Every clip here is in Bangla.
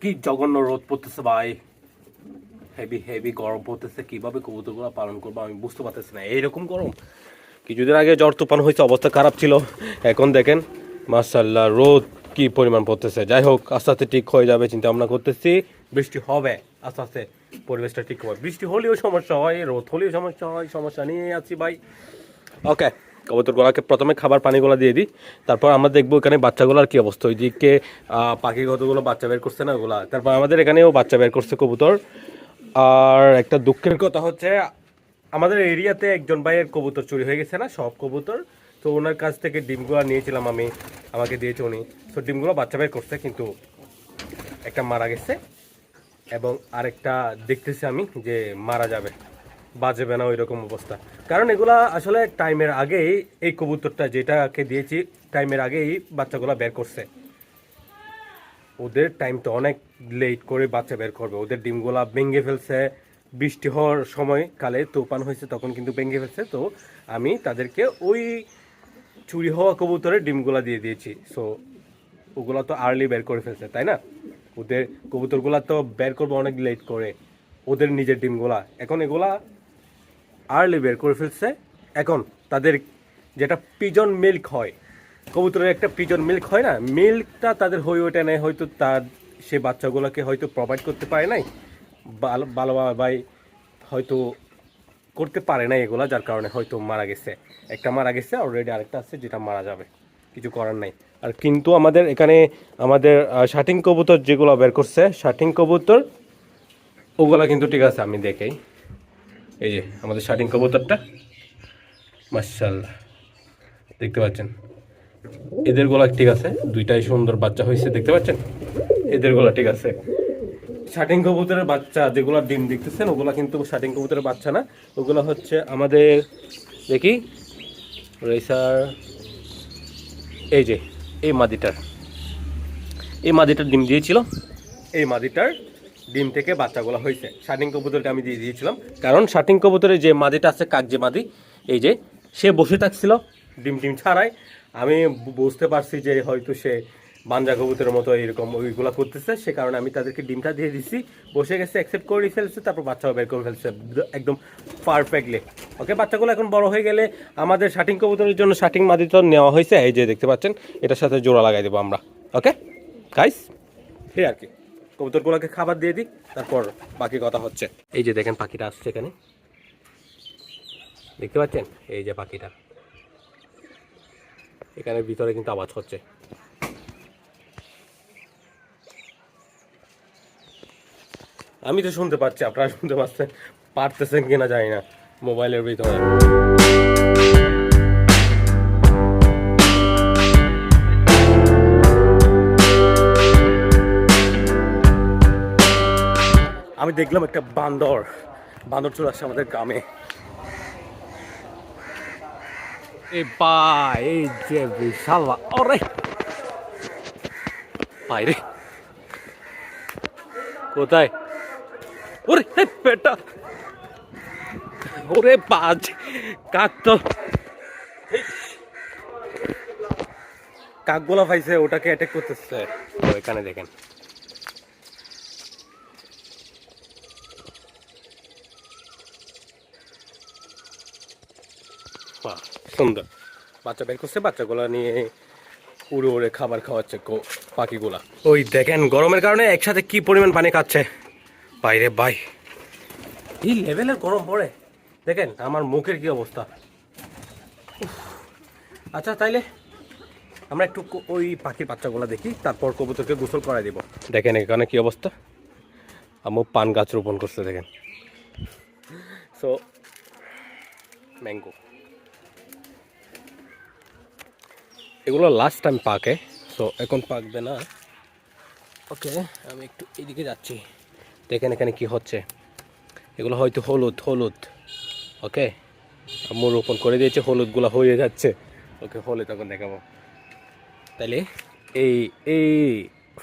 কি জঘন্য রোদ পড়তেছে ভাই, হেভি হেভি গরম পড়তেছে। কিভাবে কবুতরগুলো পালন করবো আমি বুঝতে পারতেছি না। এইরকম গরম, কিছুদিন আগে ঝড় তুফান হয়েছে, অবস্থা খারাপ ছিল। এখন দেখেন মাশাআল্লাহ রোদ কি পরিমাণ পড়তেছে। যাই হোক, আস্তে আস্তে ঠিক হয়ে যাবে চিন্তা ভাবনা করতেছি। বৃষ্টি হবে আস্তে আস্তে, পরিবেশটা ঠিক হবে। বৃষ্টি হলেও সমস্যা হয়, রোদ হলেও সমস্যা হয়, সমস্যা নিয়ে আছি ভাই। ওকে, কবুতরগুলোকে প্রথমে খাবার পানিগুলো দিয়ে দিই, তারপর আমরা দেখবো এখানে বাচ্চাগুলোর কি অবস্থা। ওইদিকে পাখি কতগুলো বাচ্চা বের করছে না ওগুলা, তারপর আমাদের এখানেও বাচ্চা বের করছে কবুতর। আর একটা দুঃখের কথা হচ্ছে, আমাদের এরিয়াতে একজন ভাইয়ের কবুতর চুরি হয়ে গেছে না, সব কবুতর। তো ওনার কাছ থেকে ডিমগুলো নিয়েছিলাম আমি, আমাকে দিয়েছে উনি। তো ডিমগুলো বাচ্চা বের করছে, কিন্তু একটা মারা গেছে এবং আরেকটা দেখতেছি আমি যে মারা যাবে, বাজবে না ওই রকম অবস্থা। কারণ এগুলা আসলে টাইমের আগেই, এই কবুতরটা যেটাকে দিয়েছি টাইমের আগেই বাচ্চাগুলো বের করছে। ওদের টাইম তো অনেক লেট করে বাচ্চা বের করবে, ওদের ডিমগুলা ভেঙে ফেলছে। বৃষ্টি হওয়ার সময় কালে তুফান হয়েছে তখন কিন্তু ভেঙে ফেলছে। তো আমি তাদেরকে ওই চুরি হওয়া কবুতরের ডিমগুলা দিয়ে দিয়েছি। সো ওগুলা তো আর্লি বের করে ফেলছে, তাই না? ওদের কবুতরগুলা তো বের করবে অনেক লেট করে ওদের নিজের ডিমগুলা। এখন এগুলা আর্লি বের করে ফেলছে। এখন তাদের যেটা পিজন মিল্ক হয়, কবুতরের একটা পিজন মিল্ক হয় না, মিল্কটা তাদের হয়ে ওঠে নাই, হয়তো তার সে বাচ্চাগুলোকে হয়তো প্রোভাইড করতে পারে নাই ভালোভাবে, হয়তো করতে পারে না এগুলা, যার কারণে হয়তো মারা গেছে। একটা মারা গেছে অলরেডি, আরেকটা আছে যেটা মারা যাবে, কিছু করার নাই। আর কিন্তু আমাদের এখানে আমাদের শাটিং কবুতর যেগুলো বের করছে, শাটিং কবুতর ওগুলা কিন্তু ঠিক আছে। আমি দেখেই, এই যে আমাদের শাটিং কবুতরটা মাশাআল্লাহ দেখতে পাচ্ছেন, এদের গোলা ঠিক আছে, দুইটাই সুন্দর বাচ্চা হয়েছে দেখতে পাচ্ছেন, এদের গোলা ঠিক আছে। শাটিং কবুতরের বাচ্চা যেগুলো ডিম দেখতেছেন ওগুলা কিন্তু শাটিং কবুতরের বাচ্চা না, ওগুলো হচ্ছে আমাদের, দেখি রেসার, এই যে এই মাদিটার ডিম দিয়েছিল, এই মাদিটার ডিম থেকে বাচ্চাগুলো হয়েছে। শাটিং কবুতরকে আমি দিয়ে দিয়েছিলাম, কারণ শাটিং কবুতরের যে মাদিটা আছে, কাকজে মাদি, এই যে সে বসে থাকছিল ডিম ছাড়াই। আমি বুঝতে পারছি যে হয়তো সে বাঞ্জা কবুতরের মতো এরকম ওইগুলো করতেছে, সে কারণে আমি তাদেরকে ডিমটা দিয়ে দিচ্ছি। বসে গেছে, অ্যাকসেপ্ট করে ফেলছে, তারপর বাচ্চাও বের করে ফেলছে একদম পারফেক্টলি। ওকে, বাচ্চাগুলো এখন বড় হয়ে গেলে আমাদের শাটিং কবুতরের জন্য শাটিং মাদিটা নেওয়া হয়েছে, এই যে দেখতে পাচ্ছেন, এটার সাথে জোড়া লাগাই দেবো আমরা। ওকে গাইস, এই আর কি, কবুতরগুলোকে খাবার দিয়ে দিই, তারপর বাকি কথা হচ্ছে। এই যে দেখেন পাখিটা আসছে এখানে, দেখতে পাচ্ছেন, এই যে পাখিটা এখানে ভিতরে কিন্তু আওয়াজ হচ্ছে। আমি তো শুনতে পাচ্ছি, আপনারা শুনতে পারতেছেন কিনা জানি না মোবাইলের ভিতরে। আমি দেখলাম একটা বান্দর চলে আসছে আমাদের গ্রামে। এই ভাই, এই যে বিশাল, ওরে ভাই রে, কোথায়? ওরে পেটা, ওরে বাজ, কাক তো, কাকগুলা পাইছে, ওটাকে অ্যাটাক করতেছে। এখানে দেখেন, সুন্দর বাচ্চা বের করছে, বাচ্চাগুলা নিয়ে উড়ে উড়ে খাবার খাওয়াচ্ছে পাখিগুলা। ওই দেখেন, গরমের কারণে একসাথে কি পরিমাণ পানি খাচ্ছে বাইরে ভাই, এই লেভেলের গরম পড়ে। দেখেন আমার মুখের কি অবস্থা। আচ্ছা, তাইলে আমরা একটু ওই পাখির বাচ্চাগুলা দেখি, তারপর কবুতরকে গোসল করাই দিব। দেখেন এখানে কি অবস্থা, আম্মু পান গাছ রোপণ করছে দেখেন। সো ম্যাঙ্গো, এগুলো লাস্ট টাইম পাকে, সো এখন পাকবে না। ওকে, আমি একটু এদিকে যাচ্ছি, দেখেন এখানে কি হচ্ছে। এগুলো হয়তো হলুদ। ওকে, আম্মু রোপণ করে দিয়েছে, হলুদগুলো হয়ে যাচ্ছে। ওকে, হলে তখন দেখাবো। তাইলে এই এই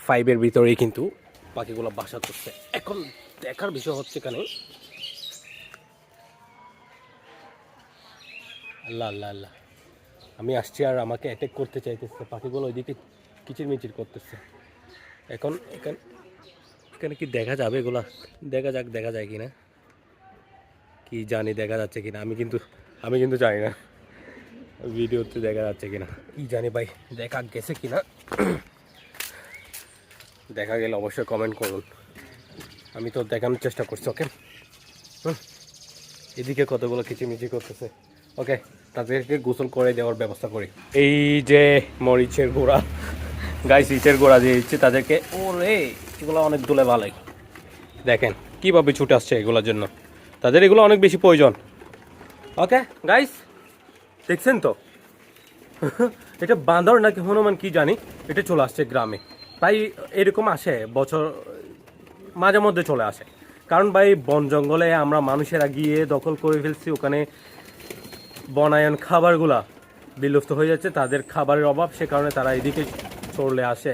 5-এর ভিতরেই কিন্তু পাখিগুলো বাসা করছে। এখন দেখার বিষয় হচ্ছে এখানে, আল্লাহ আল্লাহ আল্লাহ, আমি আসছি আর আমাকে অ্যাটাক করতে চাইতেছে পাখিগুলো, ওইদিকে কিচিরমিচির করতেছে। এখন এখানে কি দেখা যাবে এগুলা? দেখা যাক, দেখা যায় কিনা, কি জানি দেখা যাচ্ছে কিনা। আমি কিন্তু জানি না ভিডিওতে দেখা যাচ্ছে কিনা, কি জানি ভাই দেখা গেছে কিনা। দেখা গেলে অবশ্যই কমেন্ট করুন। আমি তো দেখানোর চেষ্টা করছি। ওকে, এদিকে কতগুলো কিচিমিচি করতেছে। ওকে, তাদেরকে গোসল করে দেওয়ার ব্যবস্থা করি। এই যে মরিচের গোড়া, গাইস ইটের গোড়া দিয়ে দিচ্ছে তাদেরকে। ওরে, এগুলো অনেক দূরে ভালোই। দেখেন কীভাবে ছুটে আসছে এগুলোর জন্য, তাদের এগুলো অনেক বেশি প্রয়োজন। ওকে গাইস, দেখছেন তো? এটা বাঁদর নাকি হনুমান কি জানি, এটা চলে আসছে গ্রামে। তাই এরকম আসে বছর মাঝে মধ্যে চলে আসে। কারণ ভাই বন জঙ্গলে আমরা মানুষেরা গিয়ে দখল করে ফেলছি, ওখানে বনায়ন খাবারগুলা বিলুপ্ত হয়ে যাচ্ছে, তাদের খাবারের অভাব, সে কারণে তারা এদিকে চলে আসে,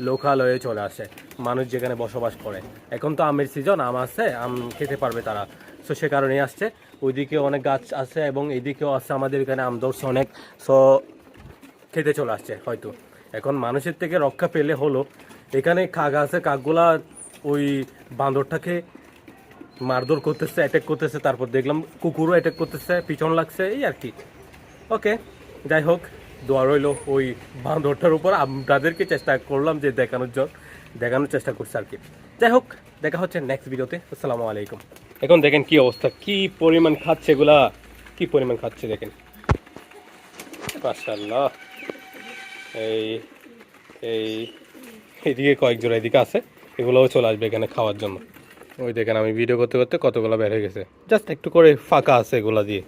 লোকালয়ে চলে আসে, মানুষ যেখানে বসবাস করে। এখন তো আমের সিজন, আম আছে, আম খেতে পারবে তারা, সো সে কারণেই আসছে। ওইদিকে অনেক গাছ আছে এবং এইদিকেও আছে, আমাদের এখানে আম ধরছে অনেক, সো খেতে চলে আসছে হয়তো। এখন মানুষের থেকে রক্ষা পেলে হলো। এখানে কাক আছে, কাকগুলা ওই বাঁদরটাকে মারধর করতেছে, অ্যাটাক করতেছে। তারপর দেখলাম কুকুরও অ্যাটাক করতেছে, পিছন লাগছে, এই আর কি। ওকে, যাই হোক, দোয়া রইল ওই বাঁদরটার উপর। আপনাদেরকে চেষ্টা করলাম যে দেখানোর চেষ্টা করছি আর কি। যাই হোক, দেখা হচ্ছে নেক্সট ভিডিওতে। আসসালামু আলাইকুম। এখন দেখেন কি অবস্থা, কি পরিমাণ খাচ্ছে এগুলা, কি পরিমাণ খাচ্ছে দেখেন, মাশাআল্লাহ। এই এই এদিকে কয়েক জোড়া এদিকে আছে, এগুলোও চলে আসবে এখানে খাওয়ার জন্য। ওই দেখেন আমি ভিডিও করতে করতে কতগুলো বের হয়ে গেছে, জাস্ট একটু করে ফাঁকা আছে এগুলা দিয়ে।